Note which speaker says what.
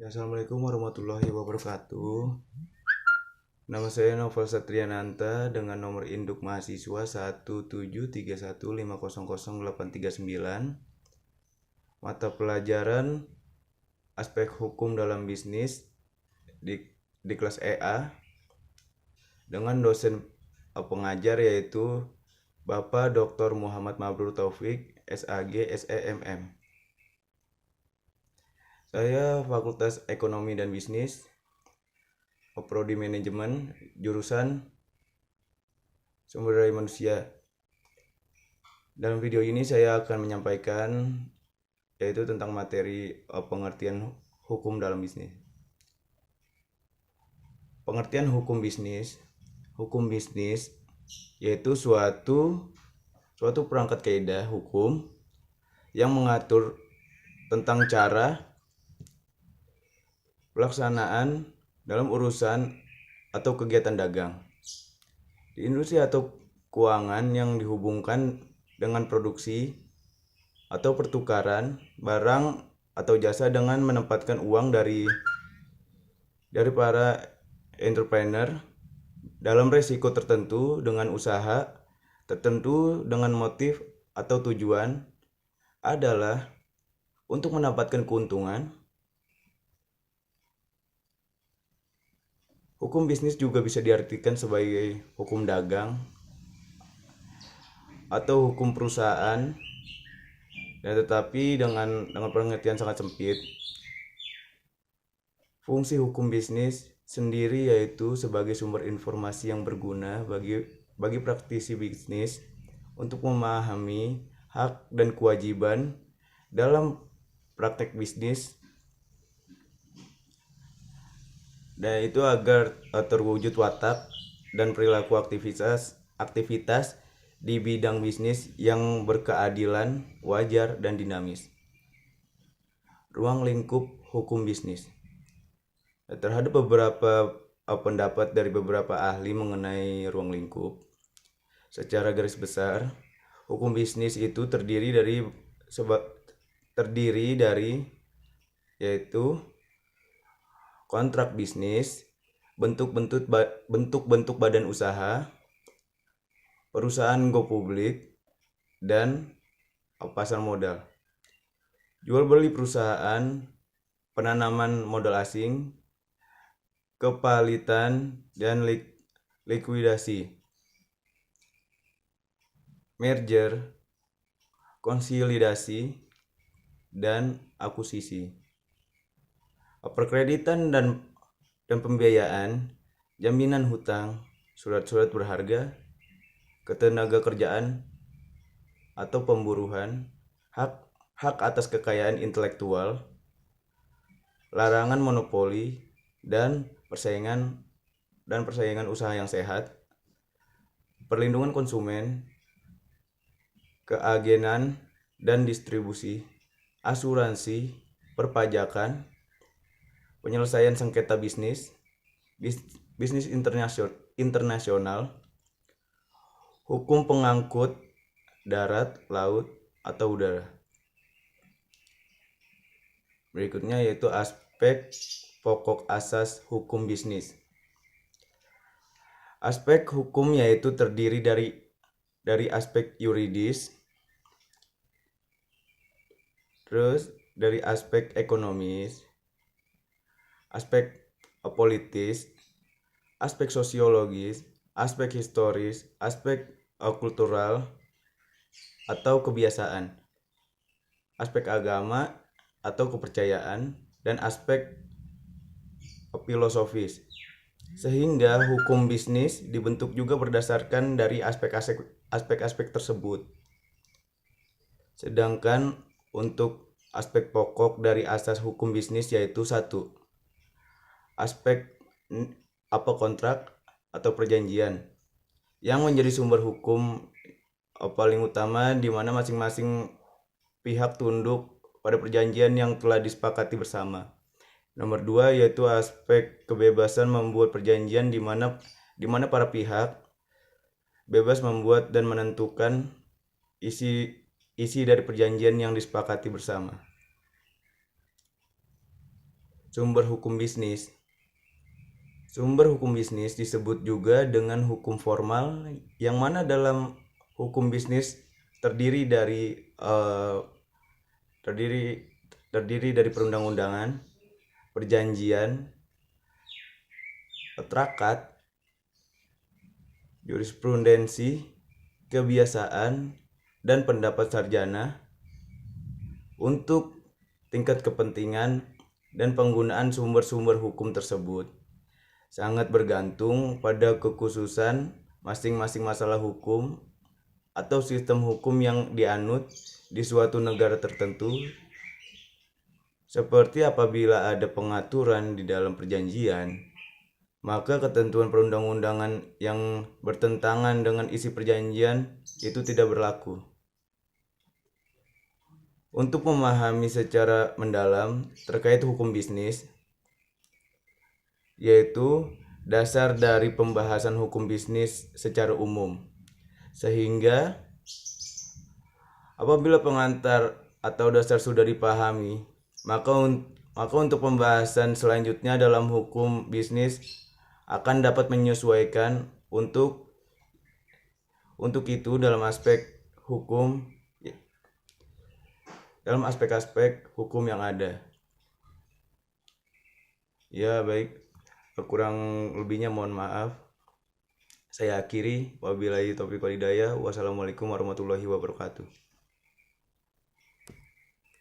Speaker 1: Ya, Assalamualaikum warahmatullahi wabarakatuh. Nama saya Novel Satriananta dengan nomor induk mahasiswa 1731500800839. Mata pelajaran aspek hukum dalam bisnis di, di kelas EA dengan dosen pengajar yaitu Bapak Dr. Muhammad Mabrur Taufik, SAG, SEMM. Saya Fakultas Ekonomi dan Bisnis, Prodi Manajemen, jurusan Sumber Daya Manusia. Dalam video ini saya akan menyampaikan yaitu tentang materi pengertian hukum dalam bisnis. Pengertian hukum bisnis yaitu suatu perangkat kaidah hukum yang mengatur tentang cara pelaksanaan dalam urusan atau kegiatan dagang di industri atau keuangan yang dihubungkan dengan produksi atau pertukaran barang atau jasa dengan menempatkan uang dari para entrepreneur dalam resiko tertentu dengan usaha tertentu dengan motif atau tujuan adalah untuk mendapatkan keuntungan. Hukum bisnis juga bisa diartikan sebagai hukum dagang atau hukum perusahaan, dan tetapi dengan pengertian sangat sempit. Fungsi hukum bisnis sendiri yaitu sebagai sumber informasi yang berguna bagi praktisi bisnis untuk memahami hak dan kewajiban dalam praktek bisnis, dan itu agar terwujud watak dan perilaku aktivitas di bidang bisnis yang berkeadilan, wajar, dan dinamis. Ruang lingkup hukum bisnis. Terhadap beberapa pendapat dari beberapa ahli mengenai ruang lingkup, secara garis besar, hukum bisnis itu terdiri dari yaitu kontrak bisnis, bentuk-bentuk badan usaha, perusahaan go publik, dan pasar modal. Jual beli perusahaan, penanaman modal asing, kepalitan, dan likuidasi. Merger, konsolidasi, dan akuisisi. Perkreditan dan pembiayaan, jaminan hutang, surat-surat berharga, ketenaga kerjaan atau pemburuan, hak atas kekayaan intelektual, larangan monopoli, dan persaingan usaha yang sehat, perlindungan konsumen, keagenan dan distribusi, asuransi, perpajakan, penyelesaian sengketa bisnis internasional, hukum pengangkut darat, laut, atau udara. Berikutnya yaitu aspek pokok asas hukum bisnis. Aspek hukum yaitu terdiri dari aspek yuridis, terus dari aspek ekonomis, aspek politis, aspek sosiologis, aspek historis, aspek kultural atau kebiasaan, aspek agama atau kepercayaan, dan aspek filosofis. Sehingga hukum bisnis dibentuk juga berdasarkan dari aspek-aspek tersebut. Sedangkan untuk aspek pokok dari asas hukum bisnis yaitu 1. Aspek kontrak atau perjanjian yang menjadi sumber hukum paling utama, di mana masing-masing pihak tunduk pada perjanjian yang telah disepakati bersama. Nomor 2 yaitu aspek kebebasan membuat perjanjian, di mana para pihak bebas membuat dan menentukan isi dari perjanjian yang disepakati bersama. Sumber hukum bisnis. Sumber hukum bisnis disebut juga dengan hukum formal, yang mana dalam hukum bisnis terdiri dari eh, terdiri terdiri dari perundang-undangan, perjanjian, traktat, jurisprudensi, kebiasaan, dan pendapat sarjana. Untuk tingkat kepentingan dan penggunaan sumber-sumber hukum tersebut sangat bergantung pada kekhususan masing-masing masalah hukum atau sistem hukum yang dianut di suatu negara tertentu, seperti apabila ada pengaturan di dalam perjanjian, maka ketentuan perundang-undangan yang bertentangan dengan isi perjanjian itu tidak berlaku. Untuk memahami secara mendalam terkait hukum bisnis, yaitu dasar dari pembahasan hukum bisnis secara umum, sehingga apabila pengantar atau dasar sudah dipahami, maka untuk pembahasan selanjutnya dalam hukum bisnis akan dapat menyesuaikan untuk itu dalam aspek-aspek hukum yang ada. Ya, baik. Kurang lebihnya mohon maaf. Saya akhiri. Wabillahi taufiq wal hidayah. Wassalamualaikum warahmatullahi wabarakatuh.